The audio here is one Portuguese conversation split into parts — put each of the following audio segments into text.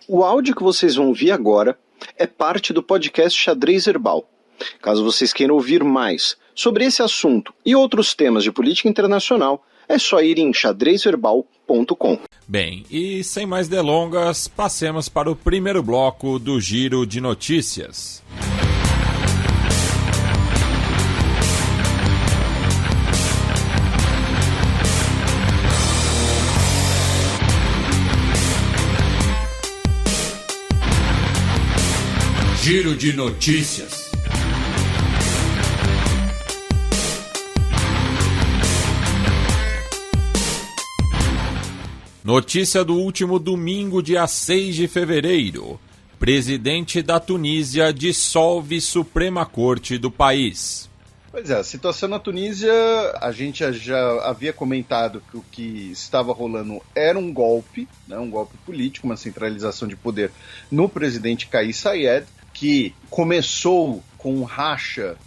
O áudio que vocês vão ouvir agora é parte do podcast Xadrez Herbal. Caso vocês queiram ouvir mais sobre esse assunto e outros temas de política internacional, é só ir em xadrezverbal.com. Bem, e sem mais delongas, passemos para o primeiro bloco do Giro de Notícias. Giro de Notícias. Notícia do último domingo, dia 6 de fevereiro. Presidente da Tunísia dissolve Suprema Corte do país. Pois é, a situação na Tunísia, a gente já havia comentado que o que estava rolando era um golpe, né, um golpe político, uma centralização de poder no presidente Kais Saied, que começou com um racha,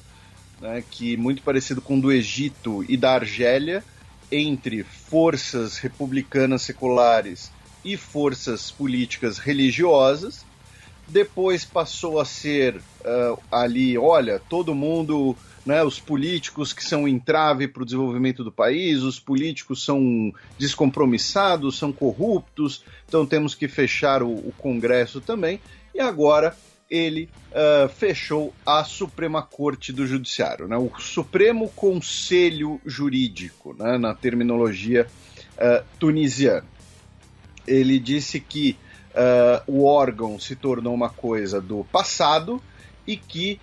né, que muito parecido com o do Egito e da Argélia, entre forças republicanas seculares e forças políticas religiosas. Depois passou a ser ali, olha, todo mundo, né, os políticos que são entrave para o desenvolvimento do país, os políticos são descompromissados, são corruptos, então temos que fechar o Congresso também. E agora ele fechou a Suprema Corte do Judiciário, né, o Supremo Conselho Jurídico, né, na terminologia tunisiana. Ele disse que o órgão se tornou uma coisa do passado e que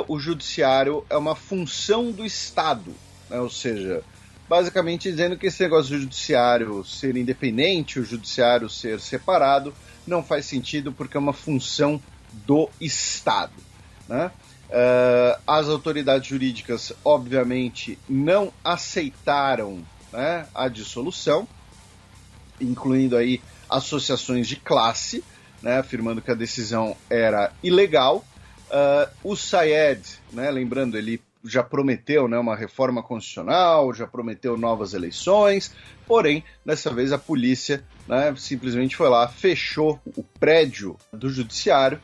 o judiciário é uma função do Estado, né, ou seja, basicamente dizendo que esse negócio do judiciário ser independente, o judiciário ser separado, não faz sentido porque é uma função do Estado, né? As autoridades jurídicas, obviamente, não aceitaram, né, a dissolução, incluindo aí associações de classe, né, afirmando que a decisão era ilegal. O Saied, né, lembrando, ele já prometeu, né, uma reforma constitucional, já prometeu novas eleições, porém, dessa vez a polícia, né, simplesmente foi lá, fechou o prédio do judiciário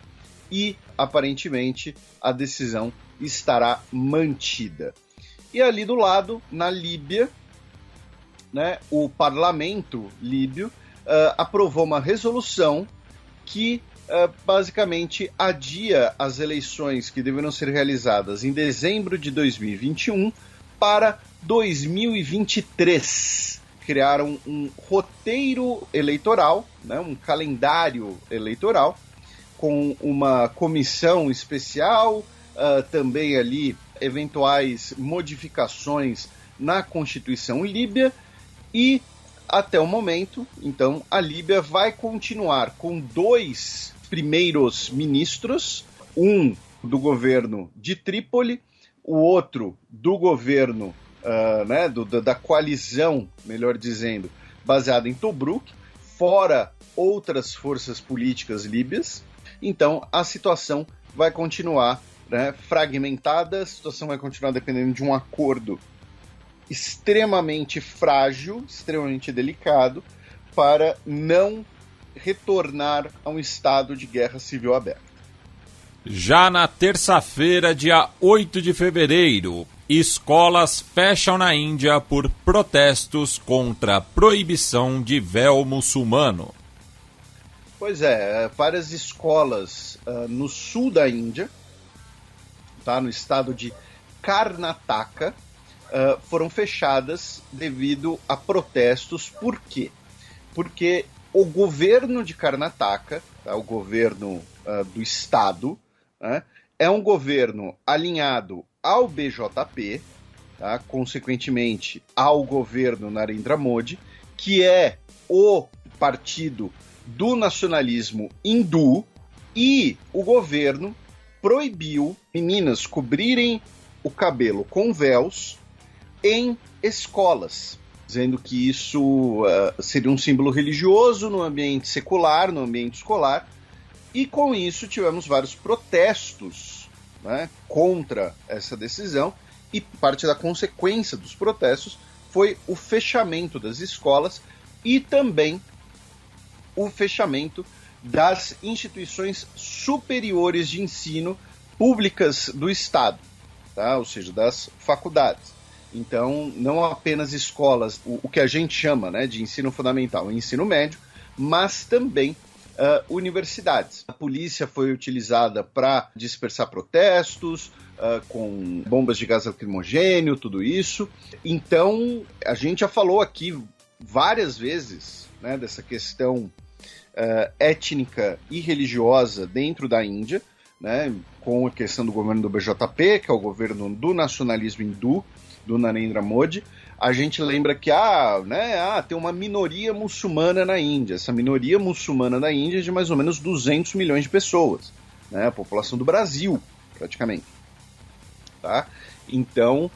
e, aparentemente, a decisão estará mantida. E ali do lado, na Líbia, né, o parlamento líbio aprovou uma resolução que basicamente adia as eleições que deveriam ser realizadas em dezembro de 2021 para 2023. Criaram um roteiro eleitoral, né, um calendário eleitoral, com uma comissão especial, também ali eventuais modificações na Constituição líbia, e até o momento, então, a Líbia vai continuar com 2 primeiros ministros, um do governo de Trípoli, o outro do governo, né, da coalizão, melhor dizendo, baseada em Tobruk, fora outras forças políticas líbias. Então, a situação vai continuar, né, fragmentada, a situação vai continuar dependendo de um acordo extremamente frágil, extremamente delicado, para não retornar a um estado de guerra civil aberta. Já na terça-feira, dia 8 de fevereiro, escolas fecham na Índia por protestos contra a proibição de véu muçulmano. Pois é, várias escolas no sul da Índia, tá, no estado de Karnataka, foram fechadas devido a protestos. Por quê? Porque o governo de Karnataka, tá, o governo do estado, né, é um governo alinhado ao BJP, tá, consequentemente ao governo Narendra Modi, que é o partido do nacionalismo hindu, e o governo proibiu meninas cobrirem o cabelo com véus em escolas, dizendo que isso seria um símbolo religioso no ambiente secular, no ambiente escolar, e com isso tivemos vários protestos, né, contra essa decisão, e parte da consequência dos protestos foi o fechamento das escolas e também o fechamento das instituições superiores de ensino públicas do Estado, tá? Ou seja, das faculdades. Então, não apenas escolas, o que a gente chama, né, de ensino fundamental e ensino médio, mas também universidades. A polícia foi utilizada para dispersar protestos, com bombas de gás lacrimogêneo, tudo isso. Então, a gente já falou aqui várias vezes, né, dessa questão étnica e religiosa dentro da Índia, né, com a questão do governo do BJP, que é o governo do nacionalismo hindu, do Narendra Modi. A gente lembra que tem uma minoria muçulmana na Índia. Essa minoria muçulmana da Índia é de mais ou menos 200 milhões de pessoas, né, a população do Brasil, praticamente. Tá? Então,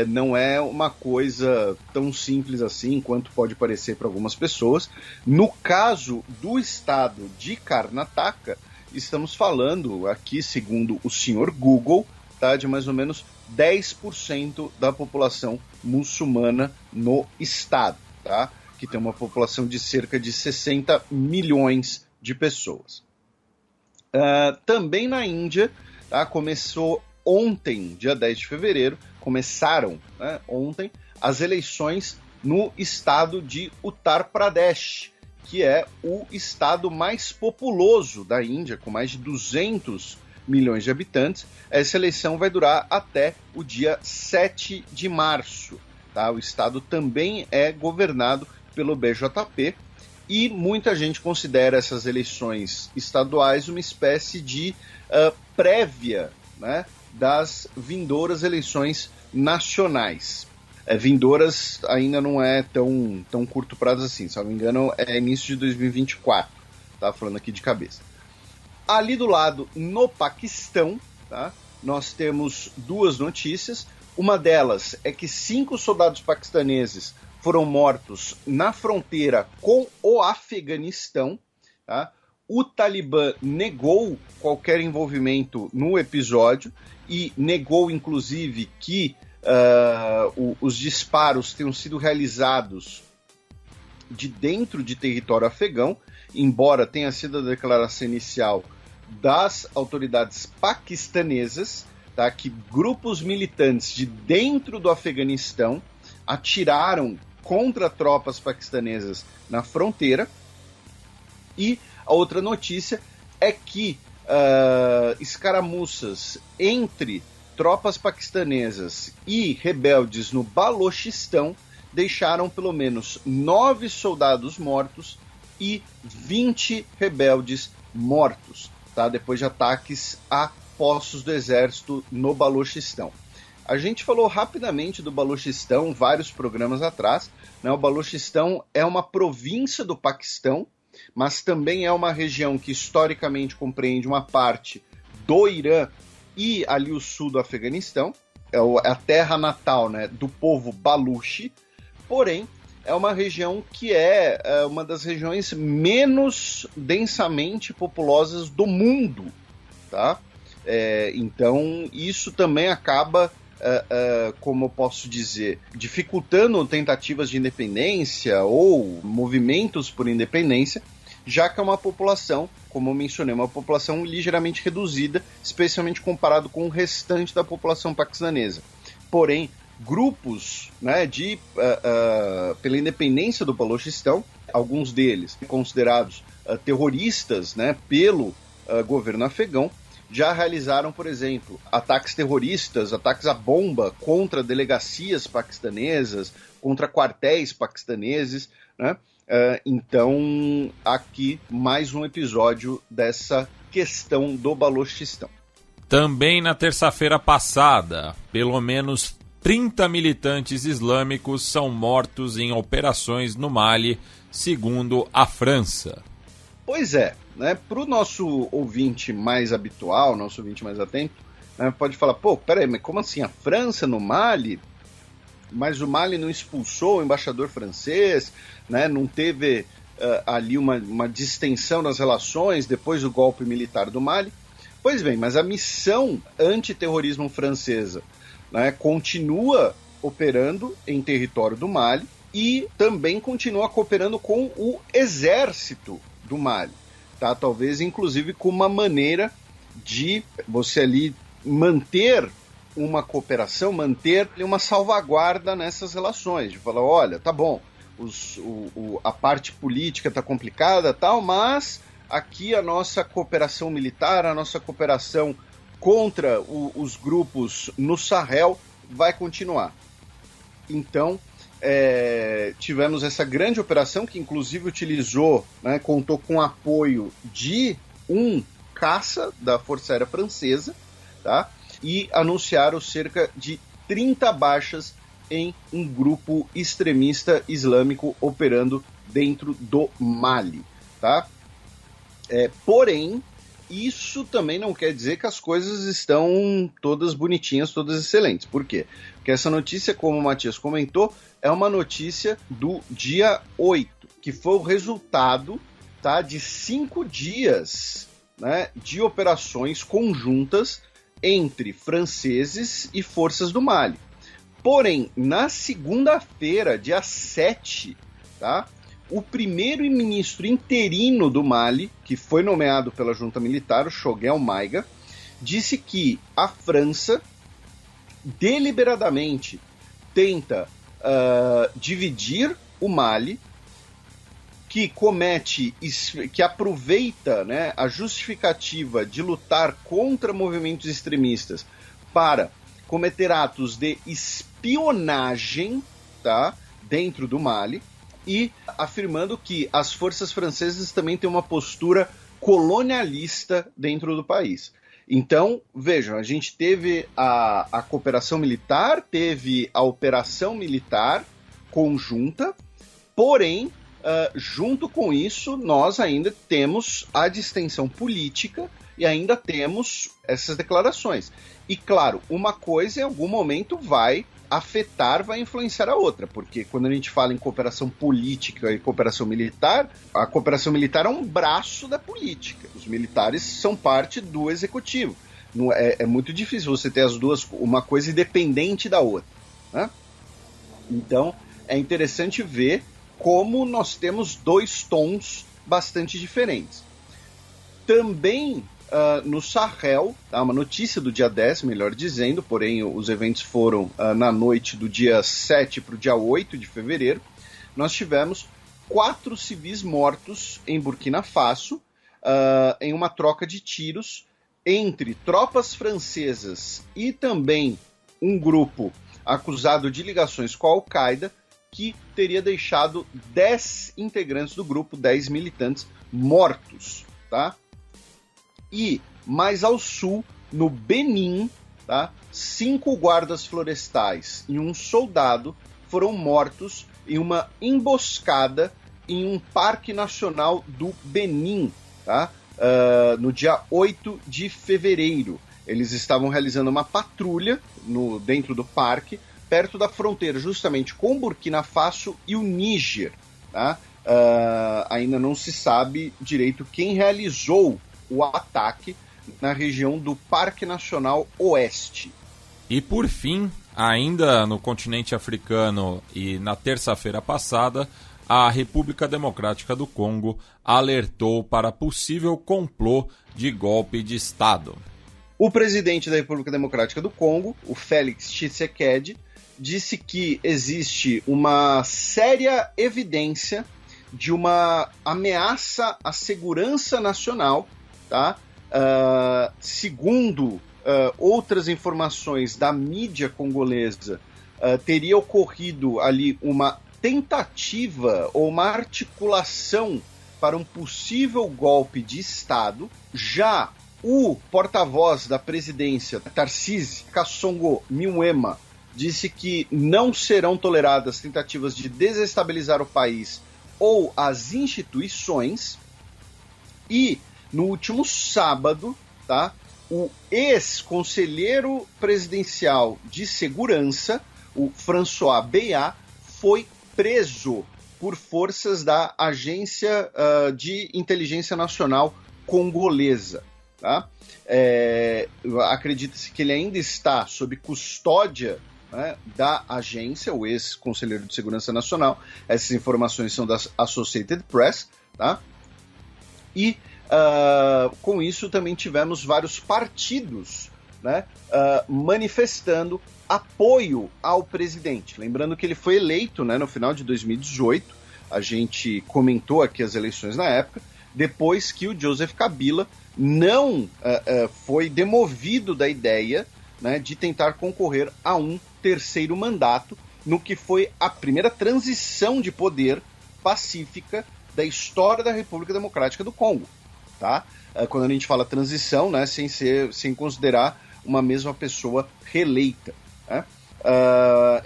não é uma coisa tão simples assim quanto pode parecer para algumas pessoas. No caso do estado de Karnataka, estamos falando aqui, segundo o senhor Google, tá, de mais ou menos 10% da população muçulmana no estado, tá, que tem uma população de cerca de 60 milhões de pessoas. Também na Índia, tá, começou ontem, dia 10 de fevereiro, começaram, né, ontem, as eleições no estado de Uttar Pradesh, que é o estado mais populoso da Índia, com mais de 200 milhões de habitantes. Essa eleição vai durar até o dia 7 de março. Tá? O estado também é governado pelo BJP e muita gente considera essas eleições estaduais uma espécie de prévia, né, das vindouras eleições nacionais. Vindouras ainda não é tão curto prazo assim, se não me engano é início de 2024, tá? Falando aqui de cabeça. Ali do lado, no Paquistão, tá, nós temos duas notícias. Uma delas é que 5 soldados paquistaneses foram mortos na fronteira com o Afeganistão. Tá? O Talibã negou qualquer envolvimento no episódio e negou, inclusive, que os disparos tenham sido realizados de dentro de território afegão, embora tenha sido a declaração inicial das autoridades paquistanesas, tá, que grupos militantes de dentro do Afeganistão atiraram contra tropas paquistanesas na fronteira. E a outra notícia é que escaramuças entre tropas paquistanesas e rebeldes no Balochistão deixaram pelo menos 9 soldados mortos e 20 rebeldes mortos, tá? Depois de ataques a postos do exército no Balochistão. A gente falou rapidamente do Balochistão vários programas atrás, né? O Balochistão é uma província do Paquistão, mas também é uma região que historicamente compreende uma parte do Irã e ali o sul do Afeganistão. É a terra natal, né, do povo Baluchi, porém é uma região que é uma das regiões menos densamente populosas do mundo, tá? Então isso também acaba, como eu posso dizer, dificultando tentativas de independência ou movimentos por independência, já que é uma população, como eu mencionei, uma população ligeiramente reduzida, especialmente comparado com o restante da população paquistanesa. Porém, grupos, né, pela independência do Balochistão, alguns deles considerados terroristas, né, pelo governo afegão, já realizaram, por exemplo, ataques terroristas, ataques à bomba contra delegacias paquistanesas, contra quartéis paquistaneses, né? Então, aqui mais um episódio dessa questão do Balochistão. Também na terça-feira passada, pelo menos 30 militantes islâmicos são mortos em operações no Mali, segundo a França. Pois é, né? Para o nosso ouvinte mais habitual, nosso ouvinte mais atento, né, pode falar, peraí, mas como assim a França no Mali? Mas o Mali não expulsou o embaixador francês, né? Não teve ali uma distensão das relações depois do golpe militar do Mali. Pois bem, mas a missão antiterrorismo francesa, né, continua operando em território do Mali e também continua cooperando com o exército do Mali. tá? Talvez, inclusive, com uma maneira de você ali manter uma cooperação, manter uma salvaguarda nessas relações, de falar, olha, tá bom, a parte política está complicada, tal, mas aqui a nossa cooperação militar, a nossa cooperação contra os grupos no Sahel vai continuar. Então, tivemos essa grande operação que inclusive utilizou, né, contou com o apoio de um caça da Força Aérea Francesa, tá? E anunciaram cerca de 30 baixas em um grupo extremista islâmico operando dentro do Mali, tá? Porém, isso também não quer dizer que as coisas estão todas bonitinhas, todas excelentes. Por quê? Porque essa notícia, como o Matias comentou, é uma notícia do dia 8, que foi o resultado, tá, de 5 dias, né, de operações conjuntas entre franceses e forças do Mali. Porém, na segunda-feira, dia 7, tá, o primeiro-ministro interino do Mali, que foi nomeado pela junta militar, o Choguel Maiga, disse que a França deliberadamente tenta dividir o Mali, que aproveita, né, a justificativa de lutar contra movimentos extremistas para cometer atos de espionagem, tá, dentro do Mali, e afirmando que as forças francesas também têm uma postura colonialista dentro do país. Então, vejam, a gente teve a cooperação militar, teve a operação militar conjunta, porém, junto com isso, nós ainda temos a distensão política e ainda temos essas declarações. E, claro, uma coisa em algum momento vai afetar, vai influenciar a outra, porque quando a gente fala em cooperação política e cooperação militar, a cooperação militar é um braço da política. Os militares são parte do executivo. É muito difícil você ter as duas, uma coisa independente da outra, né? Então, é interessante ver como nós temos dois tons bastante diferentes. Também no Sahel, tá, uma notícia do dia 10, melhor dizendo, porém os eventos foram na noite do dia 7 para o dia 8 de fevereiro, nós tivemos 4 civis mortos em Burkina Faso, em uma troca de tiros entre tropas francesas e também um grupo acusado de ligações com a Al-Qaeda, que teria deixado 10 integrantes do grupo, 10 militantes mortos, tá? E mais ao sul, no Benin, tá, 5 guardas florestais e um soldado foram mortos em uma emboscada em um parque nacional do Benin, tá, no dia 8 de fevereiro. Eles estavam realizando uma patrulha dentro do parque, perto da fronteira justamente com Burkina Faso e o Níger. Tá? Ainda não se sabe direito quem realizou o ataque na região do Parque Nacional Oeste. E por fim, ainda no continente africano e na terça-feira passada, a República Democrática do Congo alertou para possível complô de golpe de Estado. O presidente da República Democrática do Congo, o Félix Tshisekedi, disse que existe uma séria evidência de uma ameaça à segurança nacional, tá? Segundo outras informações da mídia congolesa, teria ocorrido ali uma tentativa ou uma articulação para um possível golpe de Estado. Já o porta-voz da presidência, Tarcísio Kassongo Miwema, disse que não serão toleradas tentativas de desestabilizar o país ou as instituições. E no último sábado, tá, o ex-conselheiro presidencial de segurança, o François Beya, foi preso por forças da Agência de Inteligência Nacional Congolesa. Tá? Acredita-se que ele ainda está sob custódia, né, da agência, o ex-conselheiro de Segurança Nacional. Essas informações são da Associated Press, tá? E com isso também tivemos vários partidos, né, manifestando apoio ao presidente. Lembrando que ele foi eleito, né, no final de 2018, a gente comentou aqui as eleições na época, depois que o Joseph Kabila não foi demovido da ideia, né, de tentar concorrer a um terceiro mandato, no que foi a primeira transição de poder pacífica da história da República Democrática do Congo. Tá? Quando a gente fala transição, né, sem considerar uma mesma pessoa reeleita. Né?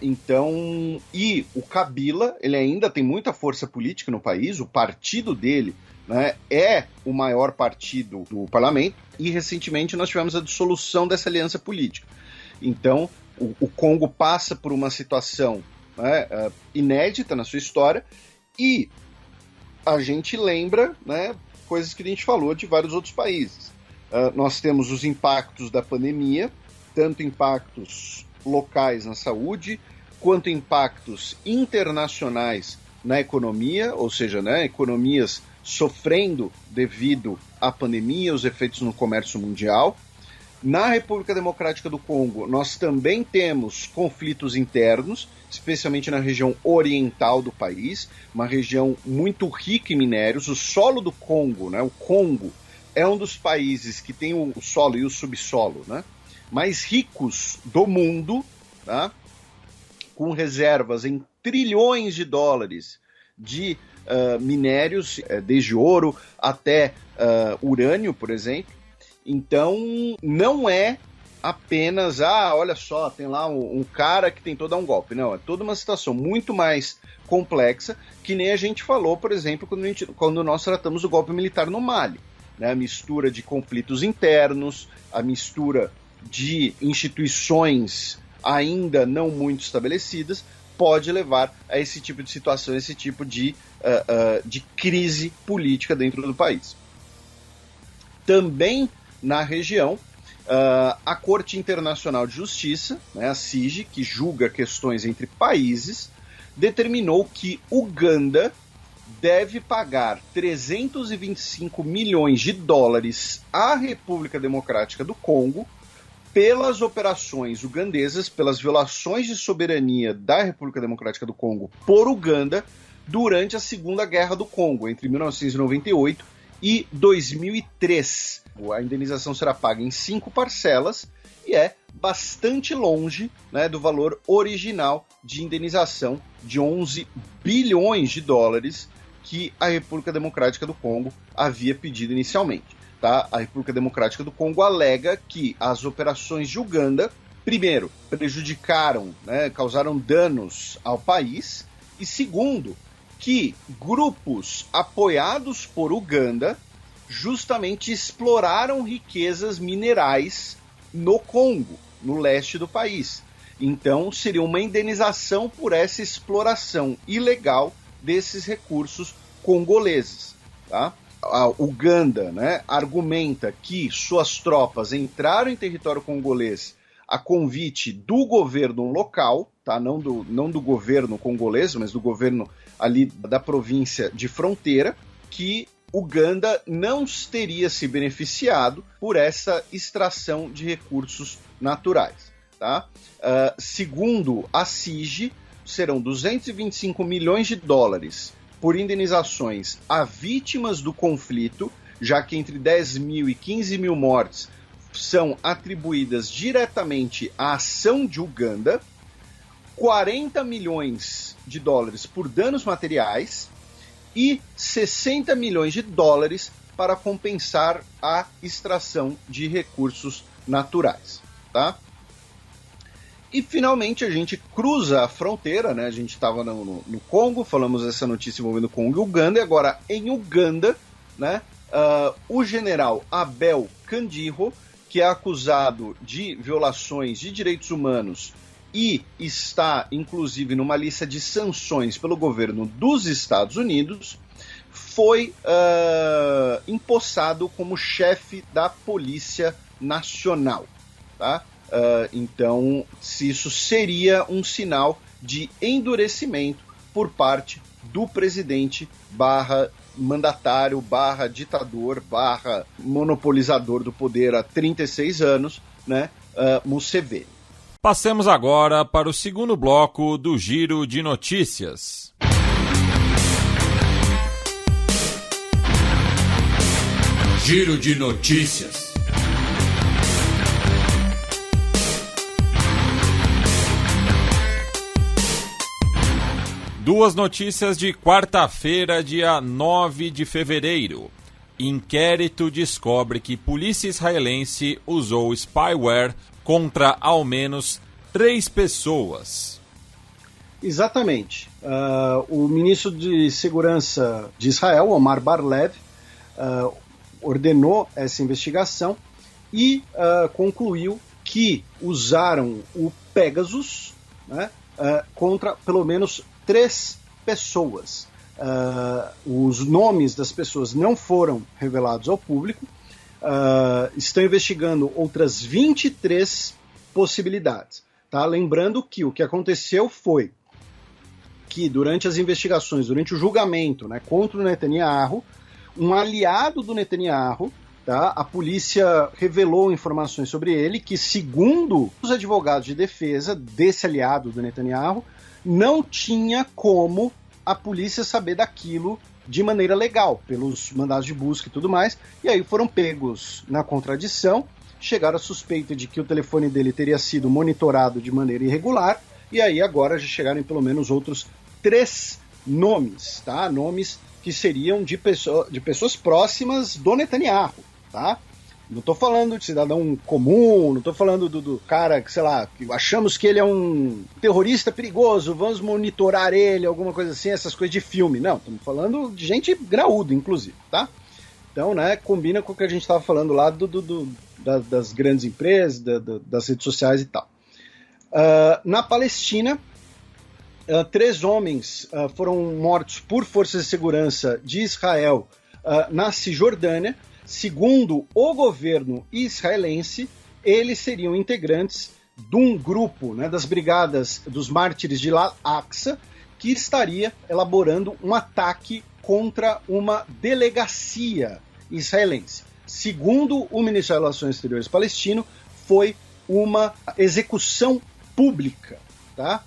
Então, e o Kabila, ele ainda tem muita força política no país, o partido dele, né, é o maior partido do parlamento, e recentemente nós tivemos a dissolução dessa aliança política. Então, o Congo passa por uma situação, né, inédita na sua história, e a gente lembra, né, coisas que a gente falou de vários outros países. Nós temos os impactos da pandemia, tanto impactos locais na saúde, quanto impactos internacionais na economia, ou seja, né, economias sofrendo devido à pandemia, os efeitos no comércio mundial. Na República Democrática do Congo, nós também temos conflitos internos, especialmente na região oriental do país, uma região muito rica em minérios. O solo do Congo, né, o Congo, é um dos países que tem o solo e o subsolo, né, mais ricos do mundo, tá? Com reservas em trilhões de dólares de minérios, desde ouro até urânio, por exemplo. Então, não é apenas, olha só, tem lá um cara que tentou dar um golpe. Não, é toda uma situação muito mais complexa, que nem a gente falou, por exemplo, quando nós tratamos o golpe militar no Mali. Né? A mistura de conflitos internos, a mistura de instituições ainda não muito estabelecidas, pode levar a esse tipo de situação, esse tipo de crise política dentro do país. Também na região, a Corte Internacional de Justiça, né, a CIJ, que julga questões entre países, determinou que Uganda deve pagar 325 milhões de dólares à República Democrática do Congo pelas operações ugandesas, pelas violações de soberania da República Democrática do Congo por Uganda durante a Segunda Guerra do Congo, entre 1998 e 2003. A indenização será paga em 5 parcelas e é bastante longe, né, do valor original de indenização de 11 bilhões de dólares que a República Democrática do Congo havia pedido inicialmente. Tá? A República Democrática do Congo alega que as operações de Uganda, primeiro, prejudicaram, né, causaram danos ao país, e segundo, que grupos apoiados por Uganda justamente exploraram riquezas minerais no Congo, no leste do país. Então, seria uma indenização por essa exploração ilegal desses recursos congoleses. Tá? A Uganda, né, argumenta que suas tropas entraram em território congolês a convite do governo local, tá? não do governo congolês, mas do governo ali da província de fronteira, que Uganda não teria se beneficiado por essa extração de recursos naturais. Tá? Segundo a CIJ, serão 225 milhões de dólares por indenizações a vítimas do conflito, já que entre 10 mil e 15 mil mortes são atribuídas diretamente à ação de Uganda, 40 milhões de dólares por danos materiais e 60 milhões de dólares para compensar a extração de recursos naturais. Tá? E finalmente a gente cruza a fronteira, né? A gente estava no Congo, falamos essa notícia envolvendo Congo e Uganda, e agora em Uganda, né, o general Abel Kandiho, que é acusado de violações de direitos humanos e está, inclusive, numa lista de sanções pelo governo dos Estados Unidos, foi empossado como chefe da Polícia Nacional. Tá? Então, se isso seria um sinal de endurecimento por parte do presidente mandatário / ditador / monopolizador do poder há 36 anos, né, Museveni. Passemos agora para o segundo bloco do Giro de Notícias. Giro de Notícias. Duas notícias de quarta-feira, dia 9 de fevereiro. Inquérito descobre que polícia israelense usou spyware contra ao menos 3 pessoas. Exatamente. O ministro de Segurança de Israel, Omar Bar-Lev, ordenou essa investigação e concluiu que usaram o Pegasus, né, contra pelo menos 3 pessoas. Os nomes das pessoas não foram revelados ao público. Estão investigando outras 23 possibilidades. Tá? Lembrando que o que aconteceu foi que durante as investigações, durante o julgamento, né, contra o Netanyahu, um aliado do Netanyahu, tá, a polícia revelou informações sobre ele que, segundo os advogados de defesa desse aliado do Netanyahu, não tinha como a polícia saber daquilo de maneira legal, pelos mandados de busca e tudo mais, e aí foram pegos na contradição, chegaram à suspeita de que o telefone dele teria sido monitorado de maneira irregular, e aí agora já chegaram em pelo menos outros 3 nomes, tá? Nomes que seriam de pessoas próximas do Netanyahu, tá? Não estou falando de cidadão comum, não estou falando do cara que, sei lá, que achamos que ele é um terrorista perigoso, vamos monitorar ele, alguma coisa assim, essas coisas de filme. Não, estamos falando de gente graúda, inclusive, tá? Então, né, combina com o que a gente estava falando lá das grandes empresas, das redes sociais e tal. Na Palestina, 3 homens foram mortos por forças de segurança de Israel na Cisjordânia. Segundo o governo israelense, eles seriam integrantes de um grupo, né, das Brigadas dos Mártires de Al-Aqsa, que estaria elaborando um ataque contra uma delegacia israelense. Segundo o Ministério das Relações Exteriores palestino, foi uma execução pública, tá?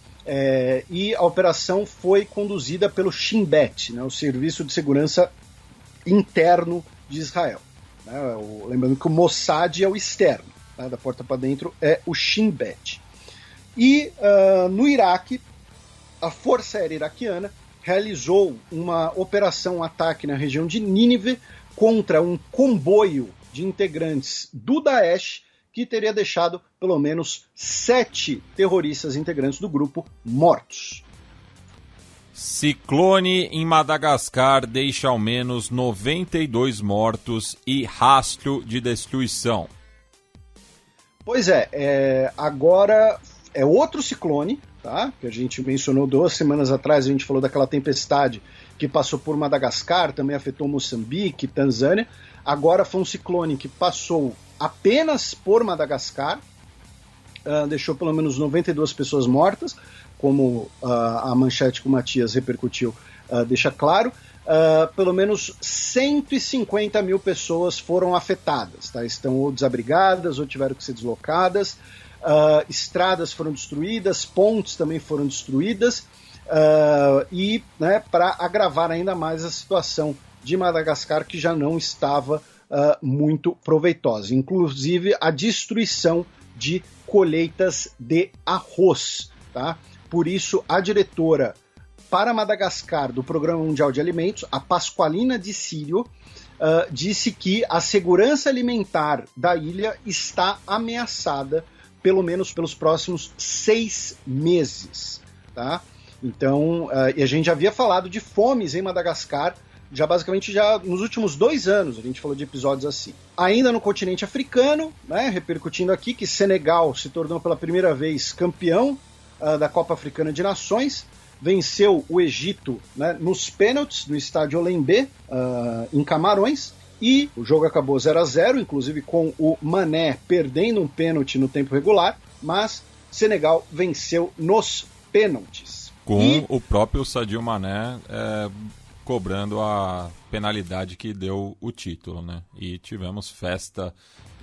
E a operação foi conduzida pelo Shin Bet, né, o Serviço de Segurança Interno de Israel. Lembrando que o Mossad é o externo, tá? Da porta para dentro é o Shin Bet. E no Iraque, a Força Aérea Iraquiana realizou uma operação, um ataque na região de Nínive contra um comboio de integrantes do Daesh que teria deixado pelo menos 7 terroristas integrantes do grupo mortos. Ciclone em Madagascar deixa ao menos 92 mortos e rastro de destruição. Pois agora é outro ciclone, tá? Que a gente mencionou 2 semanas atrás, a gente falou daquela tempestade que passou por Madagascar, também afetou Moçambique, Tanzânia. Agora foi um ciclone que passou apenas por Madagascar, deixou pelo menos 92 pessoas mortas, como a manchete que o Matias repercutiu deixa claro. Pelo menos 150 mil pessoas foram afetadas, tá? Estão ou desabrigadas ou tiveram que ser deslocadas, estradas foram destruídas, pontes também foram destruídas, e, né, para agravar ainda mais a situação de Madagascar, que já não estava muito proveitosa, inclusive a destruição de colheitas de arroz, tá? Por isso, a diretora para Madagascar do Programa Mundial de Alimentos, a Pasqualina Di Sirio, disse que a segurança alimentar da ilha está ameaçada pelo menos pelos próximos 6 meses, tá? Então, e a gente já havia falado de fomes em Madagascar, basicamente nos últimos 2 anos a gente falou de episódios assim. Ainda no continente africano, né, repercutindo aqui que Senegal se tornou pela primeira vez campeão da Copa Africana de Nações, venceu o Egito, né, nos pênaltis no estádio Olembe, em Camarões, e o jogo acabou 0-0, inclusive com o Mané perdendo um pênalti no tempo regular, mas Senegal venceu nos pênaltis. Com o próprio Sadio Mané cobrando a penalidade que deu o título, né? E tivemos festa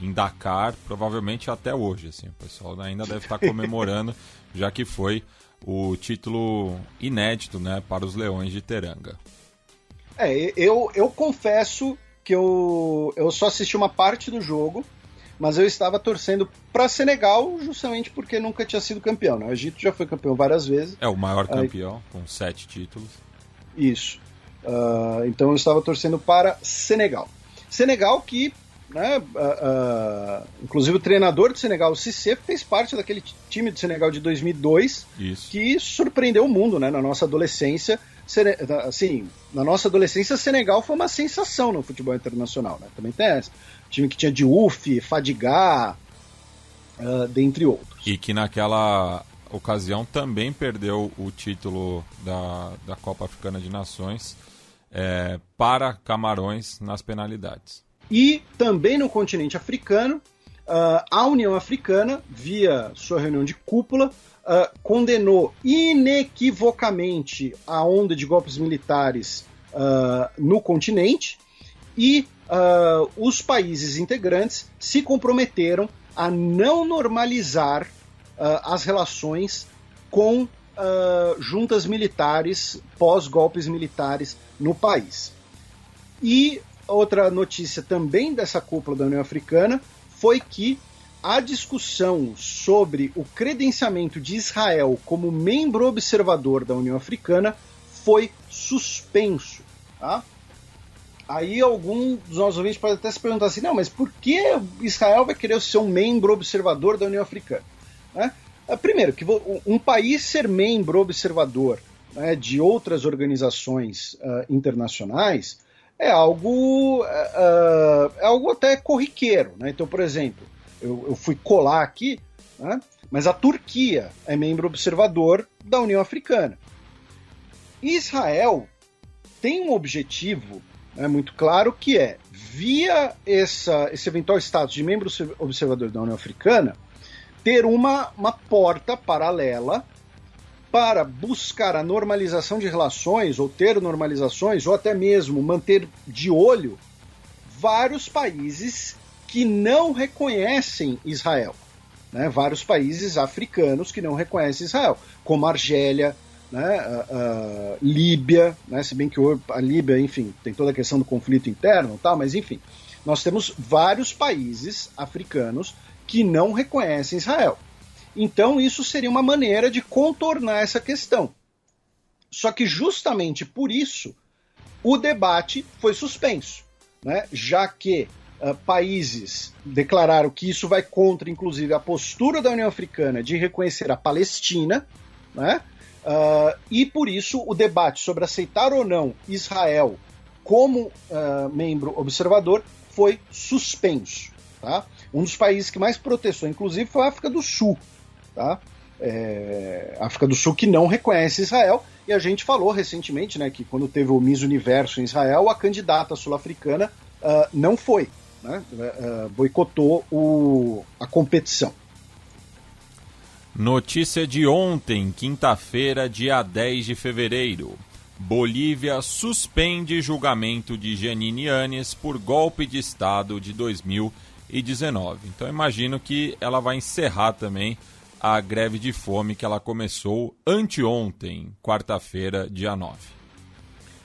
em Dakar, provavelmente até hoje, assim. O pessoal ainda deve estar comemorando, já que foi o título inédito, né, para os Leões de Teranga. Eu confesso que eu só assisti uma parte do jogo, mas eu estava torcendo para Senegal justamente porque nunca tinha sido campeão, né? O Egito já foi campeão várias vezes. É o maior campeão, com 7 títulos. Isso. Então eu estava torcendo para Senegal. Senegal que, né, inclusive o treinador de Senegal, o Cissé, fez parte daquele time de Senegal de 2002, Isso. Que surpreendeu o mundo, né, na nossa adolescência. Assim, na nossa adolescência, Senegal foi uma sensação no futebol internacional, né? Também tem essa. Time que tinha Diouf, Fadiga, dentre outros. E que naquela ocasião também perdeu o título da Copa Africana de Nações para Camarões nas penalidades. E também no continente africano, a União Africana, via sua reunião de cúpula, condenou inequivocamente a onda de golpes militares no continente e os países integrantes se comprometeram a não normalizar as relações com juntas militares pós-golpes militares no país. E outra notícia também dessa cúpula da União Africana foi que a discussão sobre o credenciamento de Israel como membro observador da União Africana foi suspenso. Tá? Aí algum dos nossos ouvintes pode até se perguntar assim, não, mas por que Israel vai querer ser um membro observador da União Africana? Né? Primeiro, que um país ser membro observador, né, de outras organizações internacionais é algo até corriqueiro. Né? Então, por exemplo, eu fui colar aqui, né, mas a Turquia é membro observador da União Africana. Israel tem um objetivo muito claro, que é, via esse eventual status de membro observador da União Africana, ter uma porta paralela para buscar a normalização de relações, ou ter normalizações, ou até mesmo manter de olho vários países que não reconhecem Israel. Né? Vários países africanos que não reconhecem Israel, como Argélia, né, Líbia, né, se bem que a Líbia, enfim, tem toda a questão do conflito interno, tal, mas enfim, nós temos vários países africanos que não reconhecem Israel. Então isso seria uma maneira de contornar essa questão. Só que justamente por isso o debate foi suspenso, né, já que países declararam que isso vai contra, inclusive, a postura da União Africana de reconhecer a Palestina, né? E por isso o debate sobre aceitar ou não Israel como membro observador foi suspenso. Tá? Um dos países que mais protestou, inclusive, foi a África do Sul. Tá? África do Sul que não reconhece Israel, e a gente falou recentemente, né, que quando teve o Miss Universo em Israel, a candidata sul-africana não foi, né? Boicotou a competição. Notícia de ontem, quinta-feira, dia 10 de fevereiro. Bolívia suspende julgamento de Jeanine Áñez por golpe de Estado de 2019. Então imagino que ela vai encerrar também a greve de fome que ela começou anteontem, quarta-feira, dia 9.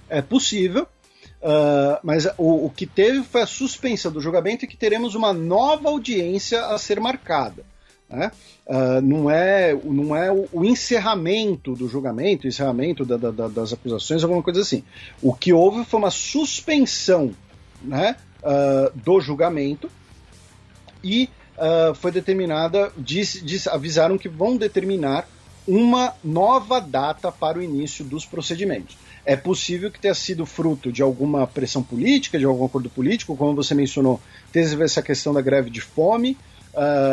É possível, mas o que teve foi a suspensão do julgamento e que teremos uma nova audiência a ser marcada. Né? Não é o encerramento do julgamento, o encerramento das acusações, alguma coisa assim. O que houve foi uma suspensão, né, do julgamento e foi determinada, avisaram que vão determinar uma nova data para o início dos procedimentos. É possível que tenha sido fruto de alguma pressão política, de algum acordo político, como você mencionou, teve essa questão da greve de fome.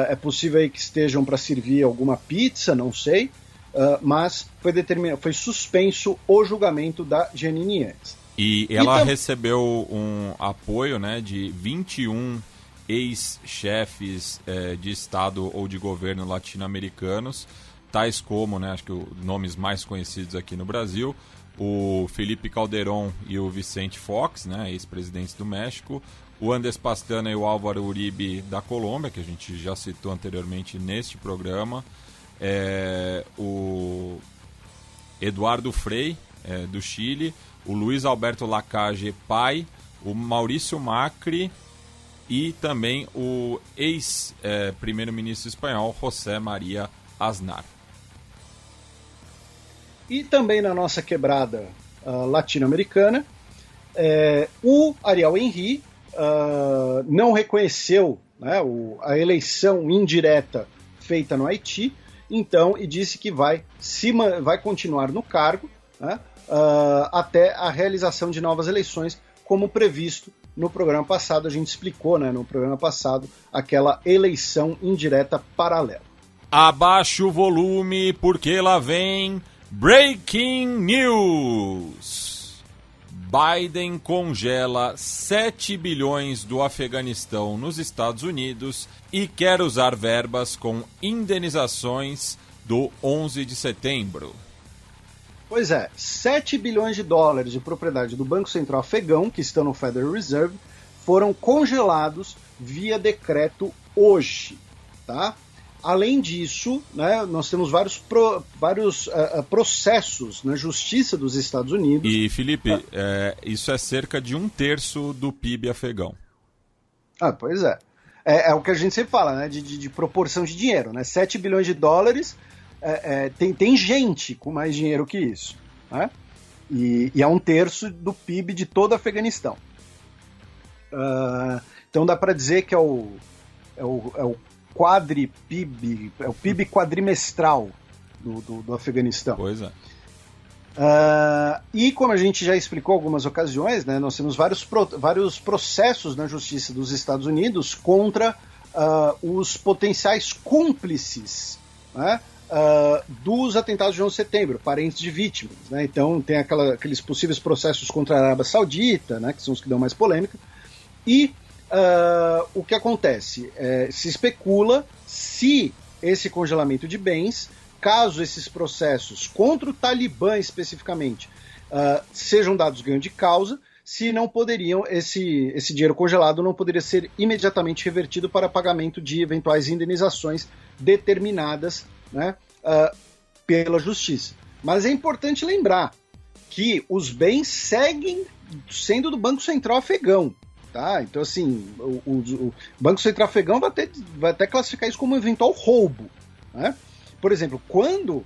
É possível aí que estejam para servir alguma pizza, não sei, mas foi suspenso o julgamento da Jeanine Áñez. E ela recebeu um apoio, né, de 21 ex-chefes de Estado ou de governo latino-americanos, tais como, né, acho que os nomes mais conhecidos aqui no Brasil, o Felipe Calderón e o Vicente Fox, né, ex-presidentes do México, o Andrés Pastrana e o Álvaro Uribe da Colômbia, que a gente já citou anteriormente neste programa, o Eduardo Frei, do Chile, o Luiz Alberto Lacalle Pai, o Maurício Macri e também o ex-primeiro-ministro espanhol José María Aznar. E também na nossa quebrada latino-americana, o Ariel Henry não reconheceu, né, a eleição indireta feita no Haiti, então, e disse que vai continuar no cargo, né, até a realização de novas eleições, como previsto no programa passado. A gente explicou, né, no programa passado, aquela eleição indireta paralela. Abaixa o volume, porque lá vem Breaking News. Biden congela 7 bilhões do Afeganistão nos Estados Unidos e quer usar verbas com indenizações do 11 de setembro. Pois é, 7 bilhões de dólares de propriedade do Banco Central afegão, que estão no Federal Reserve, foram congelados via decreto hoje, tá? Além disso, né, nós temos vários processos na Justiça dos Estados Unidos. E, Felipe, isso é cerca de 1/3 do PIB afegão. Pois é. É o que a gente sempre fala, né, de proporção de dinheiro, né? 7 bilhões de dólares, tem gente com mais dinheiro que isso, né? E é 1/3 do PIB de todo o Afeganistão. Então dá para dizer que é o quadri-PIB, é o PIB quadrimestral do Afeganistão. Pois é. E como a gente já explicou em algumas ocasiões, né, nós temos vários processos na Justiça dos Estados Unidos contra os potenciais cúmplices, né, dos atentados de 11 de setembro, parentes de vítimas, né? Então tem aqueles possíveis processos contra a Arábia Saudita, né, que são os que dão mais polêmica. E o que acontece? Se especula se esse congelamento de bens, caso esses processos contra o Talibã especificamente sejam dados ganho de causa, se não poderiam, esse dinheiro congelado não poderia ser imediatamente revertido para pagamento de eventuais indenizações determinadas, né, pela justiça. Mas é importante lembrar que os bens seguem sendo do Banco Central afegão. Tá? Então, assim, o Banco Central afegão vai até classificar isso como um eventual roubo, né? Por exemplo, quando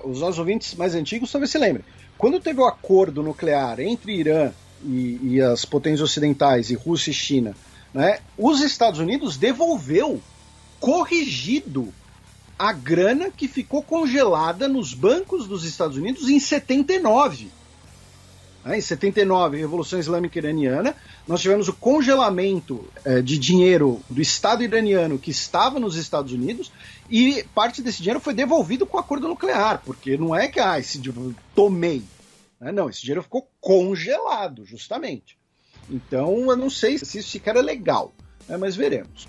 os nossos ouvintes mais antigos talvez se lembrem, quando teve o acordo nuclear entre Irã e as potências ocidentais, e Rússia e China, né, os Estados Unidos devolveu, corrigido, a grana que ficou congelada nos bancos dos Estados Unidos em 79. Em 79, Revolução Islâmica Iraniana, nós tivemos o congelamento de dinheiro do Estado iraniano que estava nos Estados Unidos, e parte desse dinheiro foi devolvido com o acordo nuclear, porque não é que esse dinheiro tomei, né? Não, esse dinheiro ficou congelado, justamente. Então eu não sei se isso sequer é legal, né? Mas veremos.